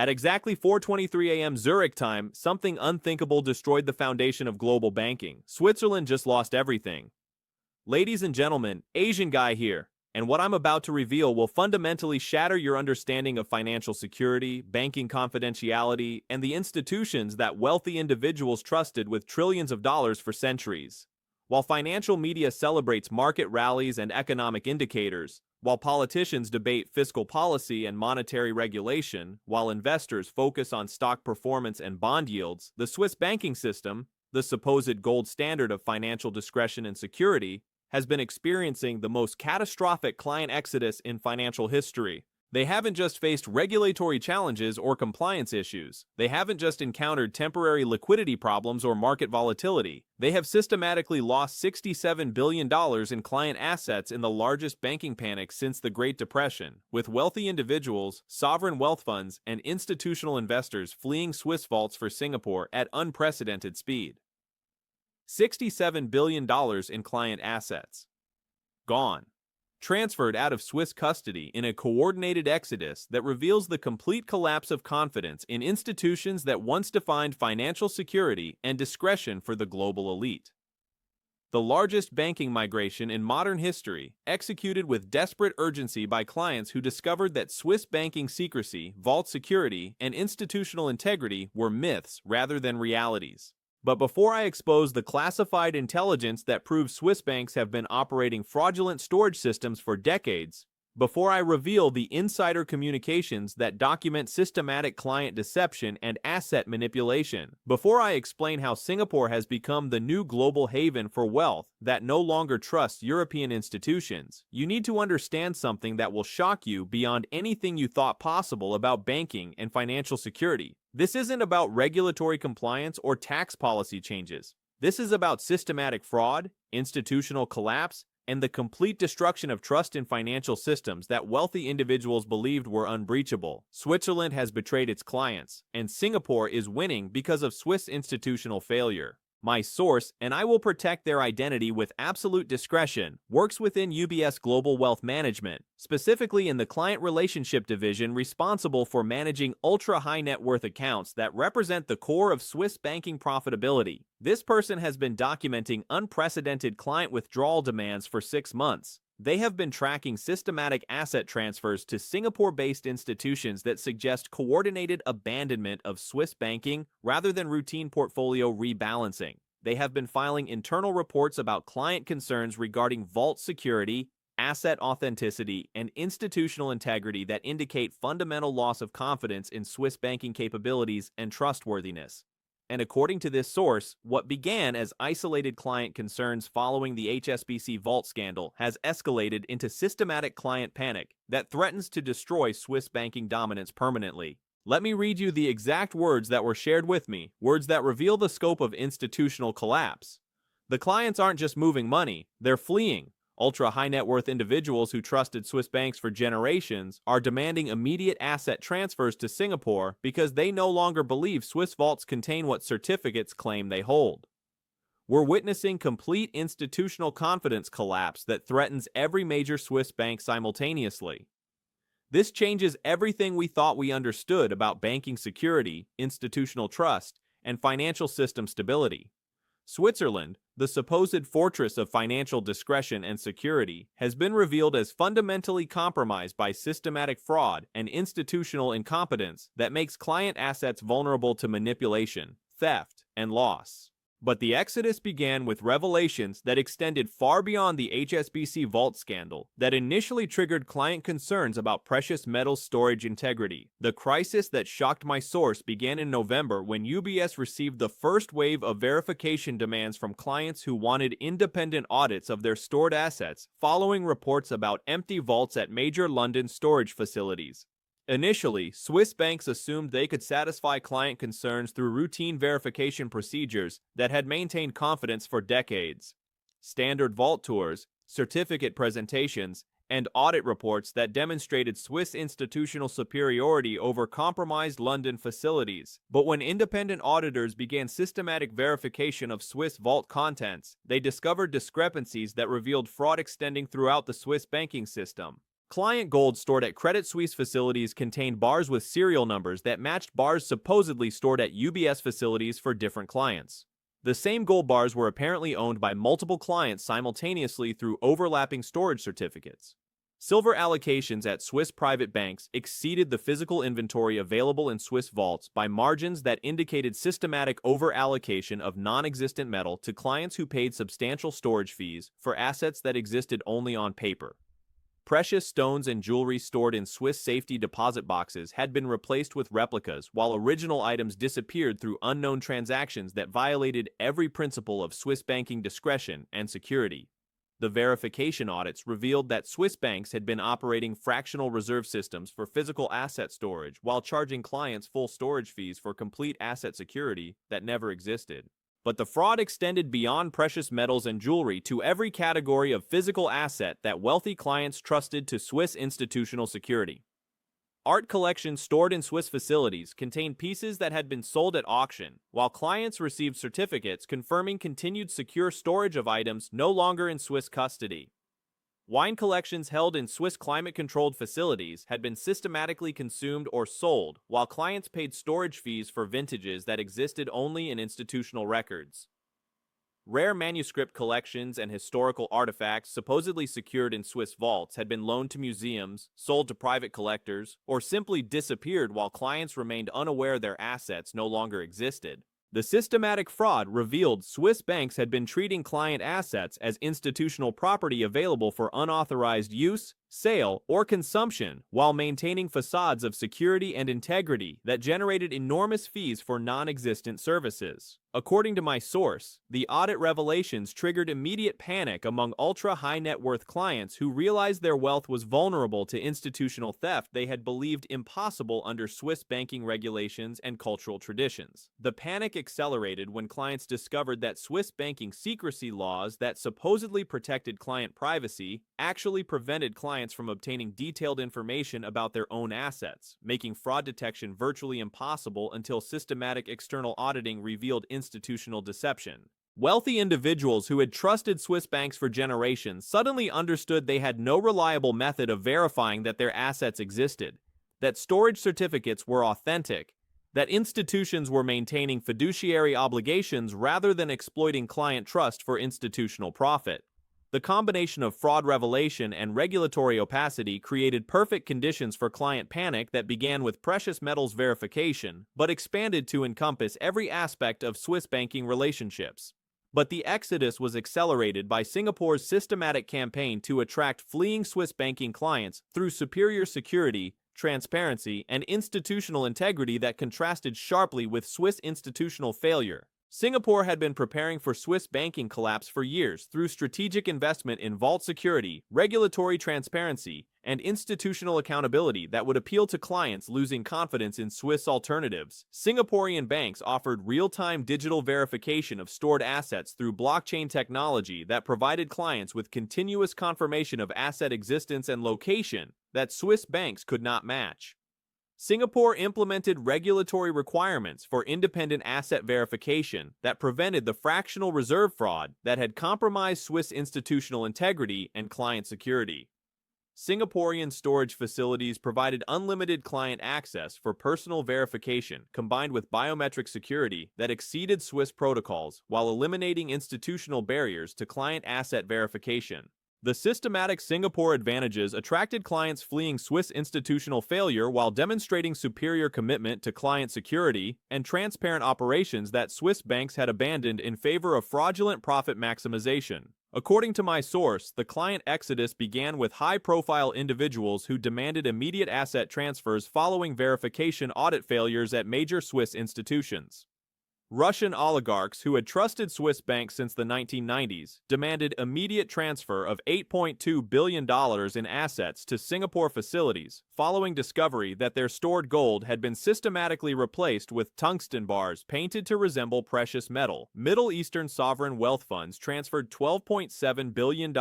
At exactly 4:23 a.m. Zurich time, something unthinkable destroyed the foundation of global banking. Switzerland just lost everything. Ladies and gentlemen, Asian guy here, and what I'm about to reveal will fundamentally shatter your understanding of financial security, banking confidentiality, and the institutions that wealthy individuals trusted with trillions of dollars for centuries. While financial media celebrates market rallies and economic indicators, while politicians debate fiscal policy and monetary regulation, while investors focus on stock performance and bond yields, the Swiss banking system, the supposed gold standard of financial discretion and security, has been experiencing the most catastrophic client exodus in financial history. They haven't just faced regulatory challenges or compliance issues. They haven't just encountered temporary liquidity problems or market volatility. They have systematically lost $67 billion in client assets in the largest banking panic since the Great Depression, with wealthy individuals, sovereign wealth funds, and institutional investors fleeing Swiss vaults for Singapore at unprecedented speed. $67 billion in client assets. Gone. Transferred out of Swiss custody in a coordinated exodus that reveals the complete collapse of confidence in institutions that once defined financial security and discretion for the global elite. The largest banking migration in modern history, executed with desperate urgency by clients who discovered that Swiss banking secrecy, vault security, and institutional integrity were myths rather than realities. But before I expose the classified intelligence that proves Swiss banks have been operating fraudulent storage systems for decades, before I reveal the insider communications that document systematic client deception and asset manipulation, before I explain how Singapore has become the new global haven for wealth that no longer trusts European institutions, you need to understand something that will shock you beyond anything you thought possible about banking and financial security. This isn't about regulatory compliance or tax policy changes. This is about systematic fraud, institutional collapse, and the complete destruction of trust in financial systems that wealthy individuals believed were unbreachable. Switzerland has betrayed its clients, and Singapore is winning because of Swiss institutional failure. My source, and I will protect their identity with absolute discretion, works within UBS Global Wealth Management, specifically in the client relationship division responsible for managing ultra-high net worth accounts that represent the core of Swiss banking profitability. This person has been documenting unprecedented client withdrawal demands for 6 months. They have been tracking systematic asset transfers to Singapore-based institutions that suggest coordinated abandonment of Swiss banking rather than routine portfolio rebalancing. They have been filing internal reports about client concerns regarding vault security, asset authenticity, and institutional integrity that indicate fundamental loss of confidence in Swiss banking capabilities and trustworthiness. And according to this source, what began as isolated client concerns following the HSBC vault scandal has escalated into systematic client panic that threatens to destroy Swiss banking dominance permanently. Let me read you the exact words that were shared with me, words that reveal the scope of institutional collapse. The clients aren't just moving money, they're fleeing. Ultra-high net worth individuals who trusted Swiss banks for generations are demanding immediate asset transfers to Singapore because they no longer believe Swiss vaults contain what certificates claim they hold. We're witnessing complete institutional confidence collapse that threatens every major Swiss bank simultaneously. This changes everything we thought we understood about banking security, institutional trust, and financial system stability. Switzerland, the supposed fortress of financial discretion and security, has been revealed as fundamentally compromised by systematic fraud and institutional incompetence that makes client assets vulnerable to manipulation, theft, and loss. But the exodus began with revelations that extended far beyond the HSBC vault scandal that initially triggered client concerns about precious metals storage integrity. The crisis that shocked my source began in November when UBS received the first wave of verification demands from clients who wanted independent audits of their stored assets following reports about empty vaults at major London storage facilities. Initially, Swiss banks assumed they could satisfy client concerns through routine verification procedures that had maintained confidence for decades. Standard vault tours, certificate presentations, and audit reports that demonstrated Swiss institutional superiority over compromised London facilities. But when independent auditors began systematic verification of Swiss vault contents, they discovered discrepancies that revealed fraud extending throughout the Swiss banking system. Client gold stored at Credit Suisse facilities contained bars with serial numbers that matched bars supposedly stored at UBS facilities for different clients. The same gold bars were apparently owned by multiple clients simultaneously through overlapping storage certificates. Silver allocations at Swiss private banks exceeded the physical inventory available in Swiss vaults by margins that indicated systematic over-allocation of non-existent metal to clients who paid substantial storage fees for assets that existed only on paper. Precious stones and jewelry stored in Swiss safety deposit boxes had been replaced with replicas, while original items disappeared through unknown transactions that violated every principle of Swiss banking discretion and security. The verification audits revealed that Swiss banks had been operating fractional reserve systems for physical asset storage while charging clients full storage fees for complete asset security that never existed. But the fraud extended beyond precious metals and jewelry to every category of physical asset that wealthy clients trusted to Swiss institutional security. Art collections stored in Swiss facilities contained pieces that had been sold at auction, while clients received certificates confirming continued secure storage of items no longer in Swiss custody. Wine collections held in Swiss climate-controlled facilities had been systematically consumed or sold, while clients paid storage fees for vintages that existed only in institutional records. Rare manuscript collections and historical artifacts supposedly secured in Swiss vaults had been loaned to museums, sold to private collectors, or simply disappeared while clients remained unaware their assets no longer existed. The systematic fraud revealed Swiss banks had been treating client assets as institutional property available for unauthorized use, sale, or consumption while maintaining facades of security and integrity that generated enormous fees for non-existent services. According to my source, the audit revelations triggered immediate panic among ultra-high net worth clients who realized their wealth was vulnerable to institutional theft they had believed impossible under Swiss banking regulations and cultural traditions. The panic accelerated when clients discovered that Swiss banking secrecy laws that supposedly protected client privacy actually prevented clients from obtaining detailed information about their own assets, making fraud detection virtually impossible until systematic external auditing revealed institutional deception. Wealthy individuals who had trusted Swiss banks for generations suddenly understood they had no reliable method of verifying that their assets existed, that storage certificates were authentic, that institutions were maintaining fiduciary obligations rather than exploiting client trust for institutional profit. The combination of fraud revelation and regulatory opacity created perfect conditions for client panic that began with precious metals verification, but expanded to encompass every aspect of Swiss banking relationships. But the exodus was accelerated by Singapore's systematic campaign to attract fleeing Swiss banking clients through superior security, transparency, and institutional integrity that contrasted sharply with Swiss institutional failure. Singapore had been preparing for Swiss banking collapse for years through strategic investment in vault security, regulatory transparency, and institutional accountability that would appeal to clients losing confidence in Swiss alternatives. Singaporean banks offered real-time digital verification of stored assets through blockchain technology that provided clients with continuous confirmation of asset existence and location that Swiss banks could not match. Singapore implemented regulatory requirements for independent asset verification that prevented the fractional reserve fraud that had compromised Swiss institutional integrity and client security. Singaporean storage facilities provided unlimited client access for personal verification combined with biometric security that exceeded Swiss protocols while eliminating institutional barriers to client asset verification. The systematic Singapore advantages attracted clients fleeing Swiss institutional failure while demonstrating superior commitment to client security and transparent operations that Swiss banks had abandoned in favor of fraudulent profit maximization. According to my source, the client exodus began with high-profile individuals who demanded immediate asset transfers following verification audit failures at major Swiss institutions. Russian oligarchs who had trusted Swiss banks since the 1990s demanded immediate transfer of $8.2 billion in assets to Singapore facilities following discovery that their stored gold had been systematically replaced with tungsten bars painted to resemble precious metal. Middle Eastern sovereign wealth funds transferred $12.7 billion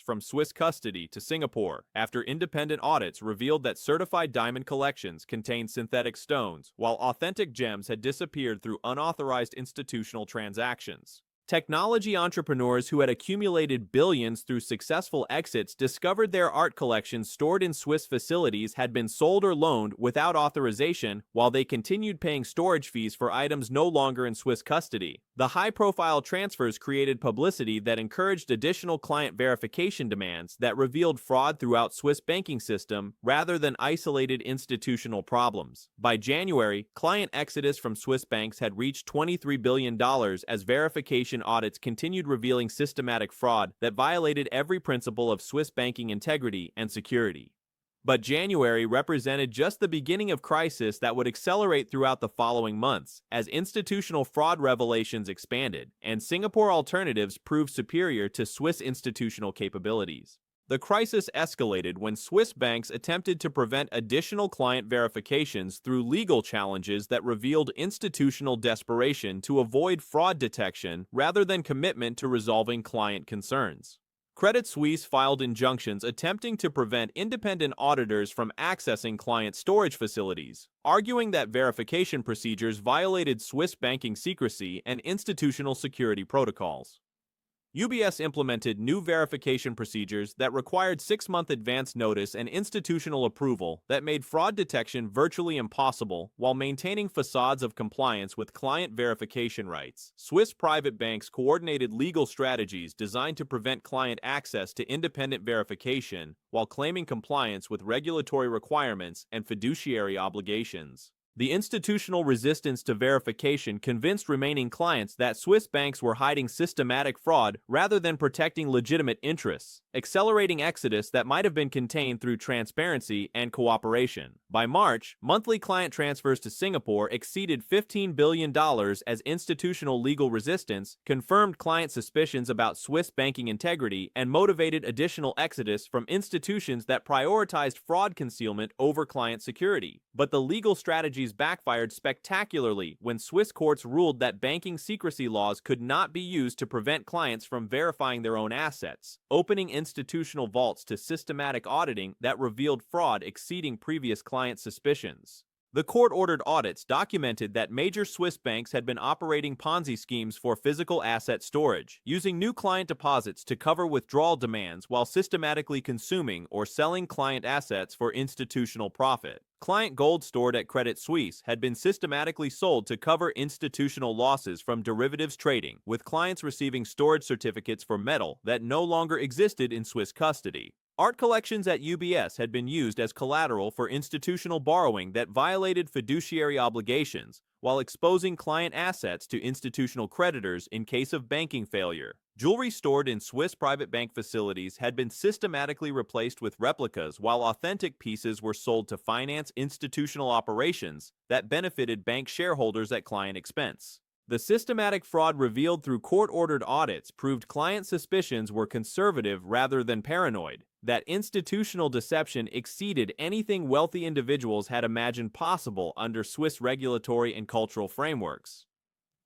from Swiss custody to Singapore after independent audits revealed that certified diamond collections contained synthetic stones, while authentic gems had disappeared through unauthorized institutional transactions. Technology entrepreneurs who had accumulated billions through successful exits discovered their art collections stored in Swiss facilities had been sold or loaned without authorization, while they continued paying storage fees for items no longer in Swiss custody. The high-profile transfers created publicity that encouraged additional client verification demands that revealed fraud throughout Swiss banking system rather than isolated institutional problems. By January, client exodus from Swiss banks had reached $23 billion as verification audits continued revealing systematic fraud that violated every principle of Swiss banking integrity and security. But January represented just the beginning of crisis that would accelerate throughout the following months as institutional fraud revelations expanded and Singapore alternatives proved superior to Swiss institutional capabilities. The crisis escalated when Swiss banks attempted to prevent additional client verifications through legal challenges that revealed institutional desperation to avoid fraud detection rather than commitment to resolving client concerns. Credit Suisse filed injunctions attempting to prevent independent auditors from accessing client storage facilities, arguing that verification procedures violated Swiss banking secrecy and institutional security protocols. UBS implemented new verification procedures that required 6-month advance notice and institutional approval that made fraud detection virtually impossible while maintaining facades of compliance with client verification rights. Swiss private banks coordinated legal strategies designed to prevent client access to independent verification while claiming compliance with regulatory requirements and fiduciary obligations. The institutional resistance to verification convinced remaining clients that Swiss banks were hiding systematic fraud rather than protecting legitimate interests, accelerating exodus that might have been contained through transparency and cooperation. By March, monthly client transfers to Singapore exceeded $15 billion as institutional legal resistance confirmed client suspicions about Swiss banking integrity and motivated additional exodus from institutions that prioritized fraud concealment over client security. But the legal strategies backfired spectacularly when Swiss courts ruled that banking secrecy laws could not be used to prevent clients from verifying their own assets, opening institutional vaults to systematic auditing that revealed fraud exceeding previous client suspicions. The court-ordered audits documented that major Swiss banks had been operating Ponzi schemes for physical asset storage, using new client deposits to cover withdrawal demands while systematically consuming or selling client assets for institutional profit. Client gold stored at Credit Suisse had been systematically sold to cover institutional losses from derivatives trading, with clients receiving storage certificates for metal that no longer existed in Swiss custody. Art collections at UBS had been used as collateral for institutional borrowing that violated fiduciary obligations, while exposing client assets to institutional creditors in case of banking failure. Jewelry stored in Swiss private bank facilities had been systematically replaced with replicas, while authentic pieces were sold to finance institutional operations that benefited bank shareholders at client expense. The systematic fraud revealed through court-ordered audits proved client suspicions were conservative rather than paranoid, that institutional deception exceeded anything wealthy individuals had imagined possible under Swiss regulatory and cultural frameworks.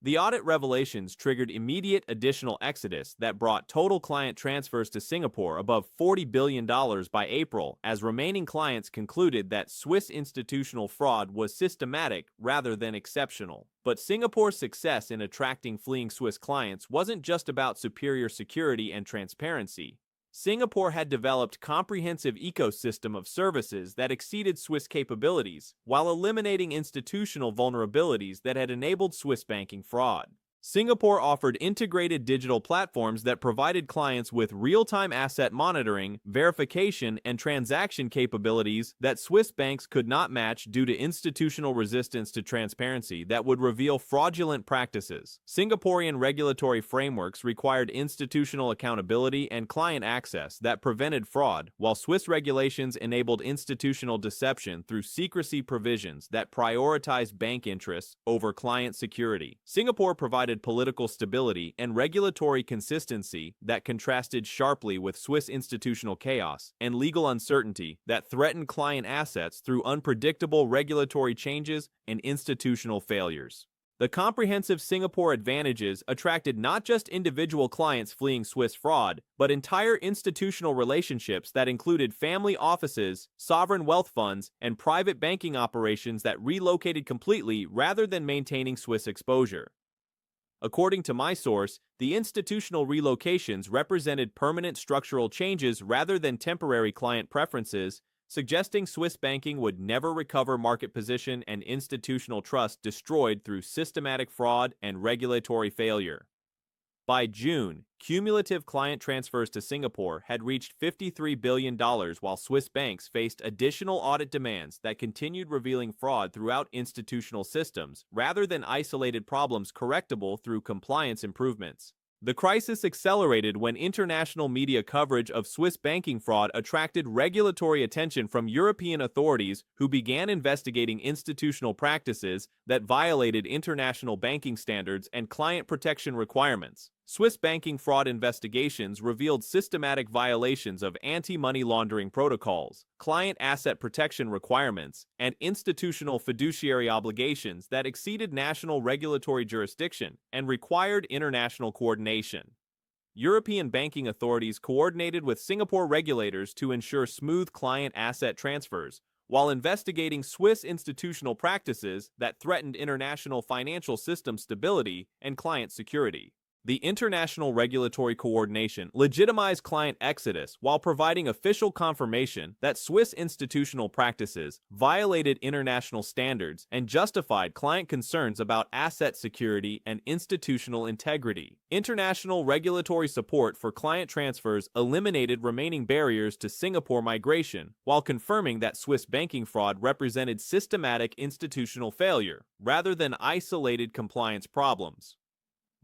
The audit revelations triggered immediate additional exodus that brought total client transfers to Singapore above $40 billion by April, as remaining clients concluded that Swiss institutional fraud was systematic rather than exceptional. But Singapore's success in attracting fleeing Swiss clients wasn't just about superior security and transparency. Singapore had developed a comprehensive ecosystem of services that exceeded Swiss capabilities, while eliminating institutional vulnerabilities that had enabled Swiss banking fraud. Singapore offered integrated digital platforms that provided clients with real-time asset monitoring, verification, and transaction capabilities that Swiss banks could not match due to institutional resistance to transparency that would reveal fraudulent practices. Singaporean regulatory frameworks required institutional accountability and client access that prevented fraud, while Swiss regulations enabled institutional deception through secrecy provisions that prioritized bank interests over client security. Singapore provided political stability and regulatory consistency that contrasted sharply with Swiss institutional chaos and legal uncertainty that threatened client assets through unpredictable regulatory changes and institutional failures. The comprehensive Singapore advantages attracted not just individual clients fleeing Swiss fraud, but entire institutional relationships that included family offices, sovereign wealth funds, and private banking operations that relocated completely rather than maintaining Swiss exposure. According to my source, the institutional relocations represented permanent structural changes rather than temporary client preferences, suggesting Swiss banking would never recover market position and institutional trust destroyed through systematic fraud and regulatory failure. By June, cumulative client transfers to Singapore had reached $53 billion while Swiss banks faced additional audit demands that continued revealing fraud throughout institutional systems rather than isolated problems correctable through compliance improvements. The crisis accelerated when international media coverage of Swiss banking fraud attracted regulatory attention from European authorities who began investigating institutional practices that violated international banking standards and client protection requirements. Swiss banking fraud investigations revealed systematic violations of anti-money laundering protocols, client asset protection requirements, and institutional fiduciary obligations that exceeded national regulatory jurisdiction and required international coordination. European banking authorities coordinated with Singapore regulators to ensure smooth client asset transfers, while investigating Swiss institutional practices that threatened international financial system stability and client security. The international regulatory coordination legitimized client exodus while providing official confirmation that Swiss institutional practices violated international standards and justified client concerns about asset security and institutional integrity. International regulatory support for client transfers eliminated remaining barriers to Singapore migration, while confirming that Swiss banking fraud represented systematic institutional failure rather than isolated compliance problems.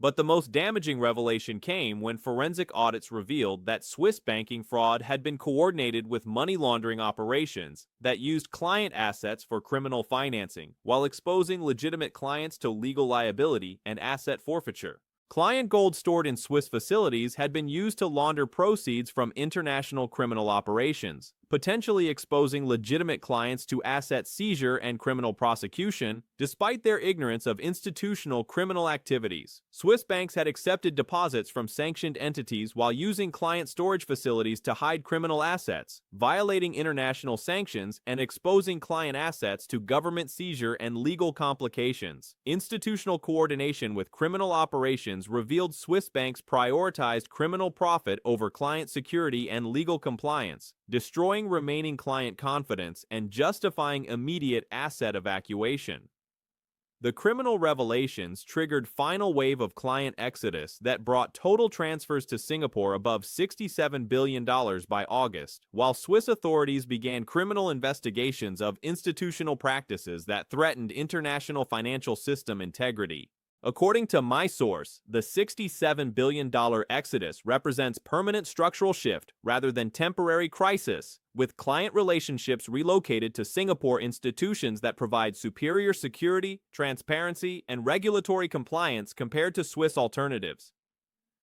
But the most damaging revelation came when forensic audits revealed that Swiss banking fraud had been coordinated with money laundering operations that used client assets for criminal financing, while exposing legitimate clients to legal liability and asset forfeiture. Client gold stored in Swiss facilities had been used to launder proceeds from international criminal operations, potentially exposing legitimate clients to asset seizure and criminal prosecution, despite their ignorance of institutional criminal activities. Swiss banks had accepted deposits from sanctioned entities while using client storage facilities to hide criminal assets, violating international sanctions and exposing client assets to government seizure and legal complications. Institutional coordination with criminal operations revealed Swiss banks prioritized criminal profit over client security and legal compliance, destroying remaining client confidence and justifying immediate asset evacuation. The criminal revelations triggered final wave of client exodus that brought total transfers to Singapore above $67 billion by August, while Swiss authorities began criminal investigations of institutional practices that threatened international financial system integrity. According to my source, the $67 billion exodus represents permanent structural shift rather than temporary crisis, with client relationships relocated to Singapore institutions that provide superior security, transparency, and regulatory compliance compared to Swiss alternatives.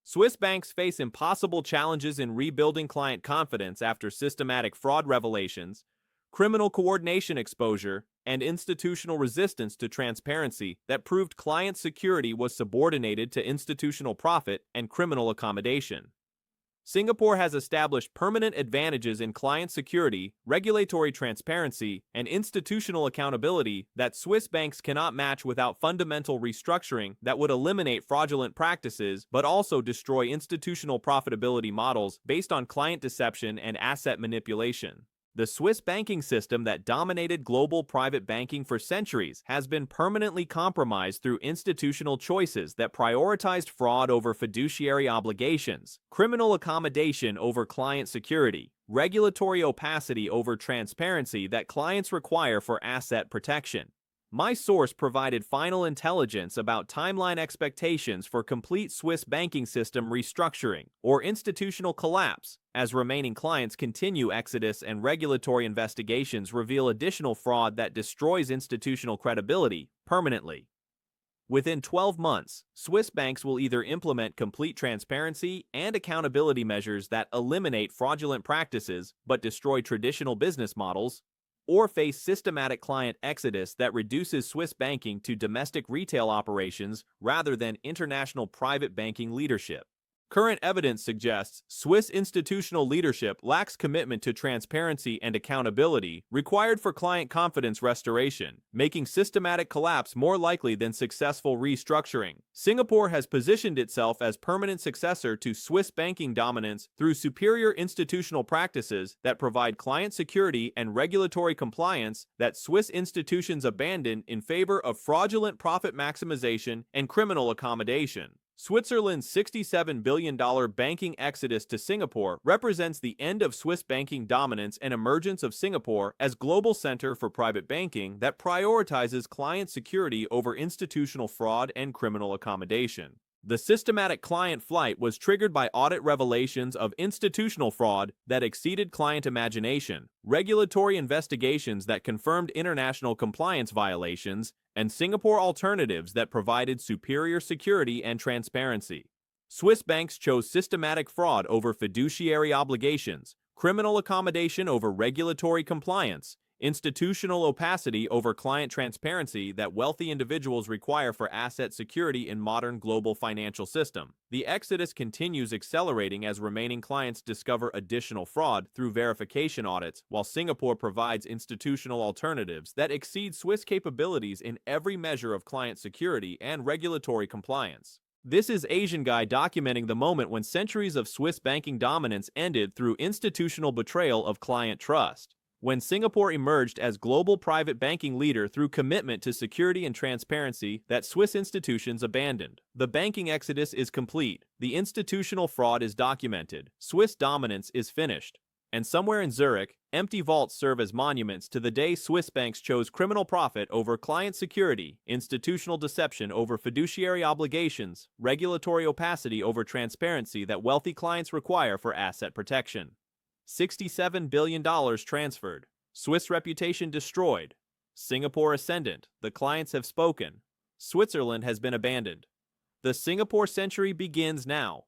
Swiss banks face impossible challenges in rebuilding client confidence after systematic fraud revelations, criminal coordination exposure, and institutional resistance to transparency that proved client security was subordinated to institutional profit and criminal accommodation. Singapore has established permanent advantages in client security, regulatory transparency, and institutional accountability that Swiss banks cannot match without fundamental restructuring that would eliminate fraudulent practices but also destroy institutional profitability models based on client deception and asset manipulation. The Swiss banking system that dominated global private banking for centuries has been permanently compromised through institutional choices that prioritized fraud over fiduciary obligations, criminal accommodation over client security, regulatory opacity over transparency that clients require for asset protection. My source provided final intelligence about timeline expectations for complete Swiss banking system restructuring or institutional collapse, as remaining clients continue exodus and regulatory investigations reveal additional fraud that destroys institutional credibility permanently. Within 12 months, Swiss banks will either implement complete transparency and accountability measures that eliminate fraudulent practices but destroy traditional business models, or face systematic client exodus that reduces Swiss banking to domestic retail operations rather than international private banking leadership. Current evidence suggests Swiss institutional leadership lacks commitment to transparency and accountability required for client confidence restoration, making systematic collapse more likely than successful restructuring. Singapore has positioned itself as permanent successor to Swiss banking dominance through superior institutional practices that provide client security and regulatory compliance that Swiss institutions abandon in favor of fraudulent profit maximization and criminal accommodation. Switzerland's $67 billion banking exodus to Singapore represents the end of Swiss banking dominance and emergence of Singapore as global center for private banking that prioritizes client security over institutional fraud and criminal accommodation. The systematic client flight was triggered by audit revelations of institutional fraud that exceeded client imagination, regulatory investigations that confirmed international compliance violations, and Singapore alternatives that provided superior security and transparency. Swiss banks chose systematic fraud over fiduciary obligations, criminal accommodation over regulatory compliance, institutional opacity over client transparency that wealthy individuals require for asset security in modern global financial system. The exodus continues accelerating as remaining clients discover additional fraud through verification audits, while Singapore provides institutional alternatives that exceed Swiss capabilities in every measure of client security and regulatory compliance. This is Asian Guy documenting the moment when centuries of Swiss banking dominance ended through institutional betrayal of client trust. When Singapore emerged as global private banking leader through commitment to security and transparency that Swiss institutions abandoned. The banking exodus is complete, the institutional fraud is documented, Swiss dominance is finished. And somewhere in Zurich, empty vaults serve as monuments to the day Swiss banks chose criminal profit over client security, institutional deception over fiduciary obligations, regulatory opacity over transparency that wealthy clients require for asset protection. $67 billion transferred. Swiss reputation destroyed. Singapore ascendant. The clients have spoken. Switzerland has been abandoned. The Singapore century begins now.